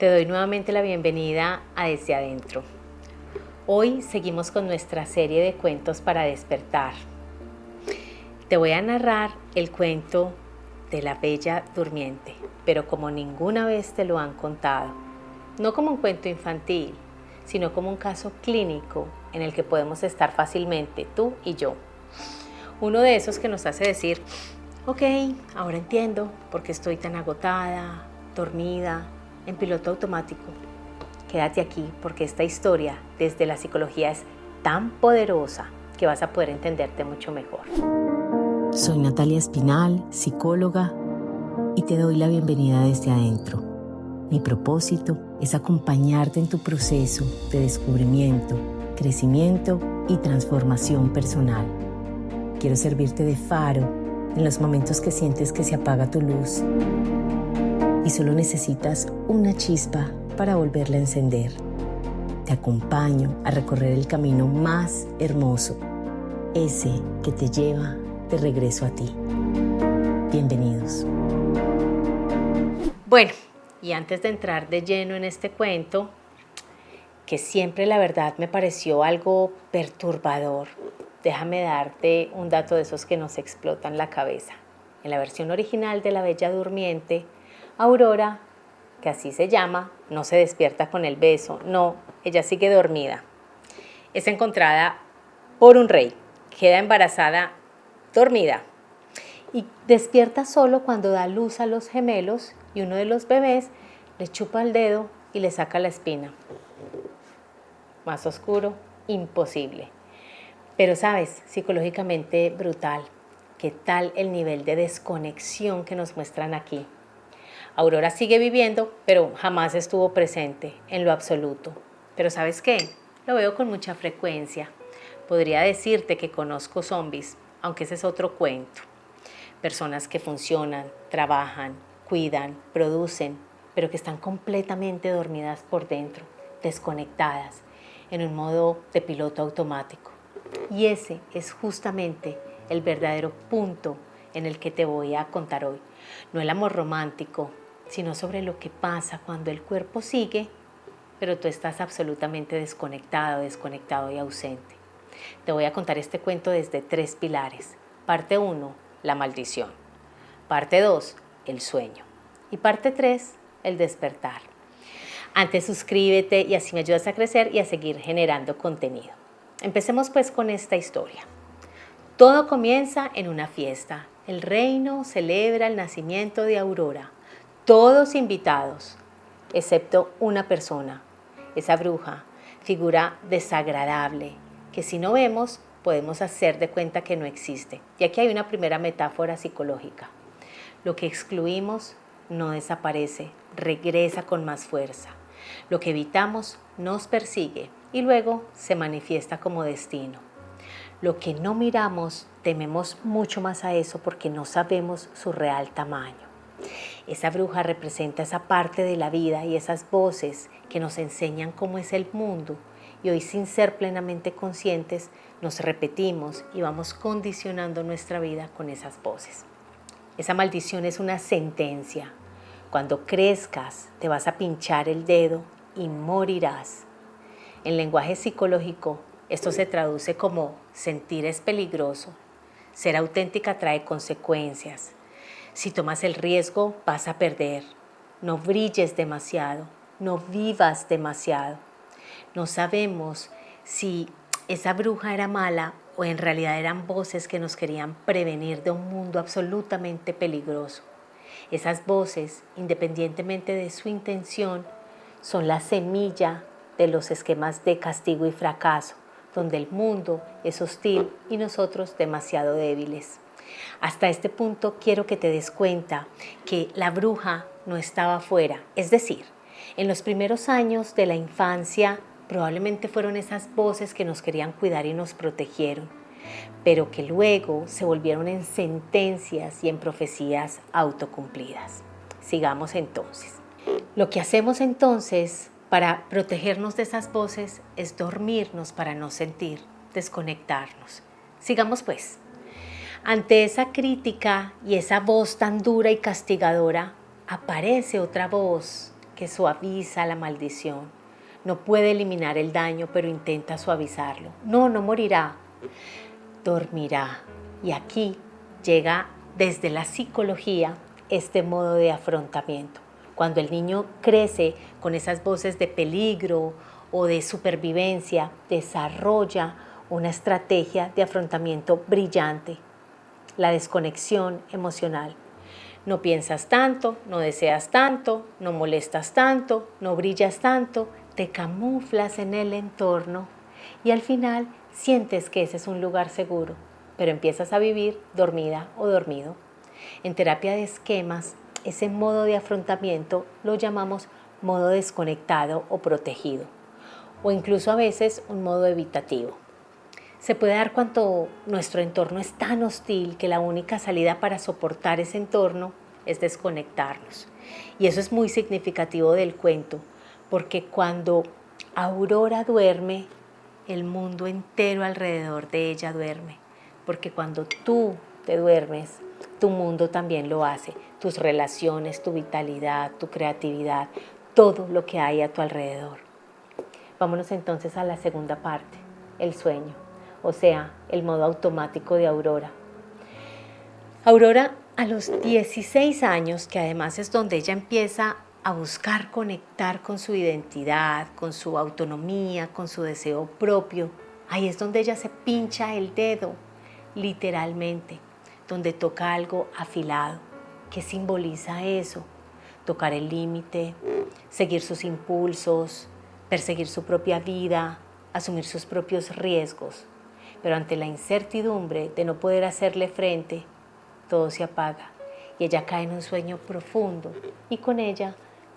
Te doy nuevamente la bienvenida a Desde Adentro. Hoy seguimos con nuestra serie de cuentos para despertar. Te voy a narrar el cuento de la Bella Durmiente, pero como ninguna vez te lo han contado. No como un cuento infantil, sino como un caso clínico en el que podemos estar fácilmente tú y yo. Uno de esos que nos hace decir, ok, ahora entiendo por qué estoy tan agotada, dormida, en piloto automático. Quédate aquí porque esta historia desde la psicología es tan poderosa que vas a poder entenderte mucho mejor. Soy Natalia Espinal, psicóloga, y te doy la bienvenida desde adentro. Mi propósito es acompañarte en tu proceso de descubrimiento, crecimiento y transformación personal. Quiero servirte de faro en los momentos que sientes que se apaga tu luz y solo necesitas una chispa para volverla a encender. Te acompaño a recorrer el camino más hermoso, ese que te lleva de regreso a ti. Bienvenidos. Bueno, y antes de entrar de lleno en este cuento, que siempre la verdad me pareció algo perturbador, déjame darte un dato de esos que nos explotan la cabeza. En la versión original de La Bella Durmiente, Aurora, que así se llama, no se despierta con el beso, no, ella sigue dormida. Es encontrada por un rey, queda embarazada dormida y despierta solo cuando da luz a los gemelos y uno de los bebés le chupa el dedo y le saca la espina. Más oscuro, imposible. Pero sabes, psicológicamente brutal. ¿Qué tal el nivel de desconexión que nos muestran aquí? Aurora sigue viviendo, pero jamás estuvo presente en lo absoluto. Pero ¿sabes qué? Lo veo con mucha frecuencia. Podría decirte que conozco zombies, aunque ese es otro cuento. Personas que funcionan, trabajan, cuidan, producen, pero que están completamente dormidas por dentro, desconectadas, en un modo de piloto automático. Y ese es justamente el verdadero punto en el que te voy a contar hoy. No el amor romántico, sino sobre lo que pasa cuando el cuerpo sigue, pero tú estás absolutamente desconectado y ausente. Te voy a contar este cuento desde 3 pilares. Parte 1, la maldición. Parte 2, el sueño. Y parte 3, el despertar. Antes suscríbete y así me ayudas a crecer y a seguir generando contenido. Empecemos pues con esta historia. Todo comienza en una fiesta. El reino celebra el nacimiento de Aurora. Todos invitados, excepto una persona, esa bruja, figura desagradable, que si no vemos podemos hacer de cuenta que no existe. Y aquí hay una primera metáfora psicológica. Lo que excluimos no desaparece, regresa con más fuerza. Lo que evitamos nos persigue y luego se manifiesta como destino. Lo que no miramos, tememos mucho más a eso porque no sabemos su real tamaño. Esa bruja representa esa parte de la vida y esas voces que nos enseñan cómo es el mundo y hoy sin ser plenamente conscientes nos repetimos y vamos condicionando nuestra vida con esas voces. Esa maldición es una sentencia. Cuando crezcas te vas a pinchar el dedo y morirás. En lenguaje psicológico esto se traduce como sentir es peligroso, ser auténtica trae consecuencias. Si tomas el riesgo, vas a perder. No brilles demasiado, no vivas demasiado. No sabemos si esa bruja era mala o en realidad eran voces que nos querían prevenir de un mundo absolutamente peligroso. Esas voces, independientemente de su intención, son la semilla de los esquemas de castigo y fracaso, donde el mundo es hostil y nosotros demasiado débiles. Hasta este punto quiero que te des cuenta que la bruja no estaba afuera, es decir, en los primeros años de la infancia probablemente fueron esas voces que nos querían cuidar y nos protegieron, pero que luego se volvieron en sentencias y en profecías autocumplidas. Sigamos entonces. Lo que hacemos entonces para protegernos de esas voces es dormirnos para no sentir, desconectarnos. Sigamos pues. Ante esa crítica y esa voz tan dura y castigadora, aparece otra voz que suaviza la maldición. No puede eliminar el daño, pero intenta suavizarlo. No morirá, dormirá. Y aquí llega desde la psicología este modo de afrontamiento. Cuando el niño crece con esas voces de peligro o de supervivencia, desarrolla una estrategia de afrontamiento brillante, la desconexión emocional. No piensas tanto, no deseas tanto, no molestas tanto, no brillas tanto, te camuflas en el entorno y al final sientes que ese es un lugar seguro, pero empiezas a vivir dormida o dormido. En terapia de esquemas, ese modo de afrontamiento lo llamamos modo desconectado o protegido, o incluso a veces un modo evitativo. Se puede dar cuando nuestro entorno es tan hostil que la única salida para soportar ese entorno es desconectarnos. Y eso es muy significativo del cuento, porque cuando Aurora duerme, el mundo entero alrededor de ella duerme. Porque cuando tú te duermes, tu mundo también lo hace. Tus relaciones, tu vitalidad, tu creatividad, todo lo que hay a tu alrededor. Vámonos entonces a la segunda parte, el sueño. O sea, el modo automático de Aurora. Aurora, a los 16 años, que además es donde ella empieza a buscar conectar con su identidad, con su autonomía, con su deseo propio, ahí es donde ella se pincha el dedo, literalmente, donde toca algo afilado. ¿Qué simboliza eso? Tocar el límite, seguir sus impulsos, perseguir su propia vida, asumir sus propios riesgos. Pero ante la incertidumbre de no poder hacerle frente, todo se apaga y ella cae en un sueño profundo y con ella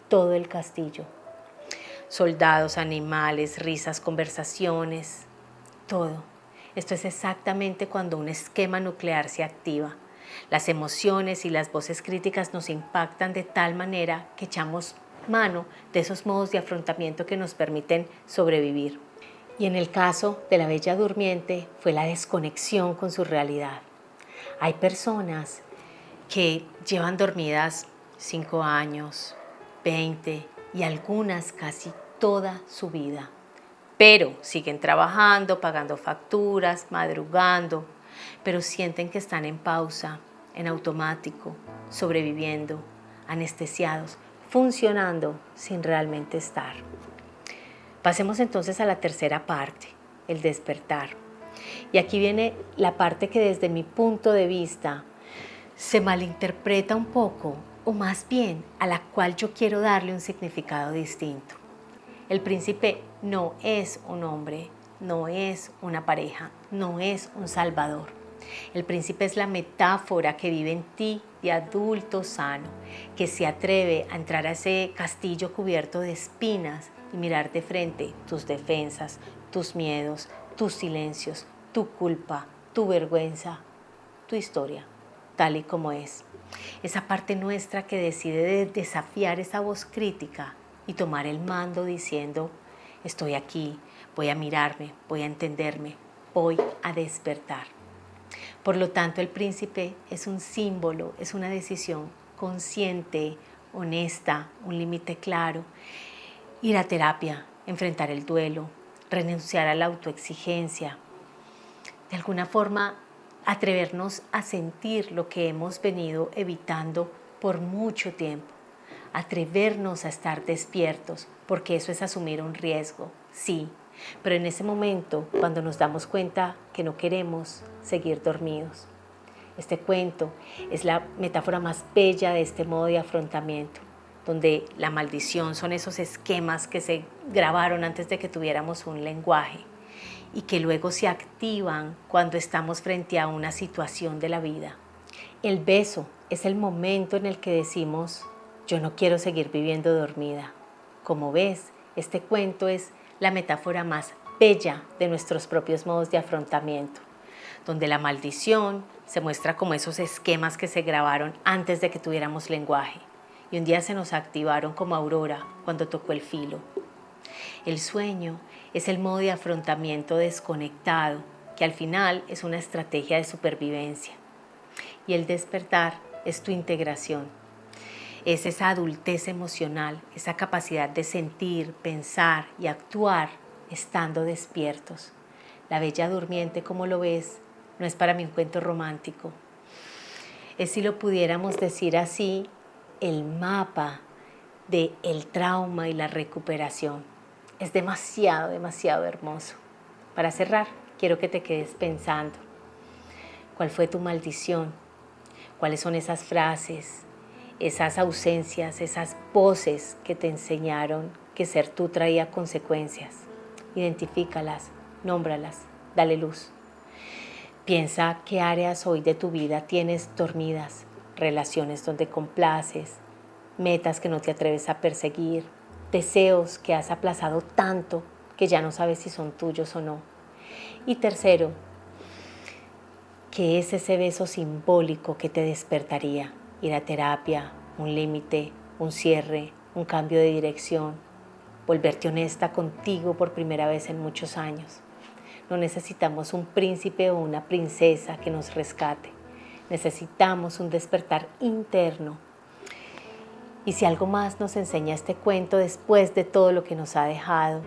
todo el castillo. Soldados, animales, risas, conversaciones, todo. Esto es exactamente cuando un esquema nuclear se activa. Las emociones y las voces críticas nos impactan de tal manera que echamos mano de esos modos de afrontamiento que nos permiten sobrevivir. Y en el caso de la Bella Durmiente fue la desconexión con su realidad. Hay personas que llevan dormidas 5 años, 20 y algunas casi toda su vida. Pero siguen trabajando, pagando facturas, madrugando, pero sienten que están en pausa, en automático, sobreviviendo, anestesiados, funcionando sin realmente estar. Pasemos entonces a la tercera parte, el despertar. Y aquí viene la parte que desde mi punto de vista se malinterpreta un poco, o más bien a la cual yo quiero darle un significado distinto. El príncipe no es un hombre, no es una pareja, no es un salvador. El príncipe es la metáfora que vive en ti de adulto sano, que se atreve a entrar a ese castillo cubierto de espinas y mirar de frente tus defensas, tus miedos, tus silencios, tu culpa, tu vergüenza, tu historia, tal y como es. Esa parte nuestra que decide desafiar esa voz crítica y tomar el mando diciendo, estoy aquí, voy a mirarme, voy a entenderme, voy a despertar. Por lo tanto, el príncipe es un símbolo, es una decisión consciente, honesta, un límite claro. Ir a terapia, enfrentar el duelo, renunciar a la autoexigencia. De alguna forma, atrevernos a sentir lo que hemos venido evitando por mucho tiempo. Atrevernos a estar despiertos, porque eso es asumir un riesgo, sí. Pero en ese momento, cuando nos damos cuenta que no queremos seguir dormidos. Este cuento es la metáfora más bella de este modo de afrontamiento, donde la maldición son esos esquemas que se grabaron antes de que tuviéramos un lenguaje y que luego se activan cuando estamos frente a una situación de la vida. El beso es el momento en el que decimos, yo no quiero seguir viviendo dormida. Como ves, este cuento es la metáfora más bella de nuestros propios modos de afrontamiento, donde la maldición se muestra como esos esquemas que se grabaron antes de que tuviéramos lenguaje y un día se nos activaron como Aurora cuando tocó el filo. El sueño es el modo de afrontamiento desconectado, que al final es una estrategia de supervivencia. Y el despertar es tu integración. Es esa adultez emocional, esa capacidad de sentir, pensar y actuar estando despiertos. La Bella Durmiente, como lo ves, no es para mí un cuento romántico. Es, si lo pudiéramos decir así, el mapa del trauma y la recuperación. Es demasiado, demasiado hermoso. Para cerrar, quiero que te quedes pensando. ¿Cuál fue tu maldición? ¿Cuáles son esas frases, esas ausencias, esas voces que te enseñaron que ser tú traía consecuencias? Identifícalas, nómbralas, dale luz. Piensa qué áreas hoy de tu vida tienes dormidas, relaciones donde complaces, metas que no te atreves a perseguir, deseos que has aplazado tanto que ya no sabes si son tuyos o no. Y tercero, ¿qué es ese beso simbólico que te despertaría? Ir a terapia, un límite, un cierre, un cambio de dirección, volverte honesta contigo por primera vez en muchos años. No necesitamos un príncipe o una princesa que nos rescate. Necesitamos un despertar interno. Y si algo más nos enseña este cuento después de todo lo que nos ha dejado,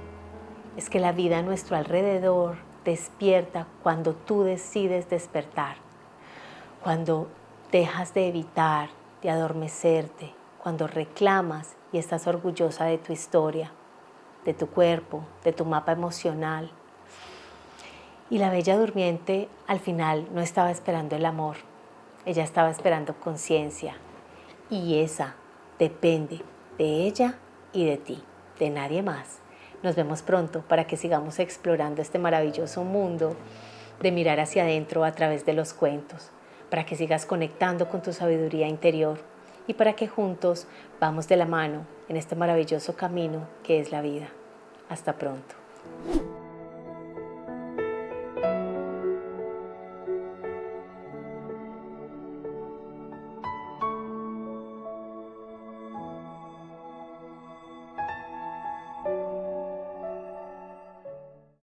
es que la vida a nuestro alrededor despierta cuando tú decides despertar. Cuando dejas de evitar, de adormecerte, cuando reclamas y estás orgullosa de tu historia, de tu cuerpo, de tu mapa emocional. Y la Bella Durmiente al final no estaba esperando el amor, ella estaba esperando conciencia. Y esa depende de ella y de ti, de nadie más. Nos vemos pronto para que sigamos explorando este maravilloso mundo de mirar hacia adentro a través de los cuentos, para que sigas conectando con tu sabiduría interior y para que juntos vamos de la mano en este maravilloso camino que es la vida. Hasta pronto.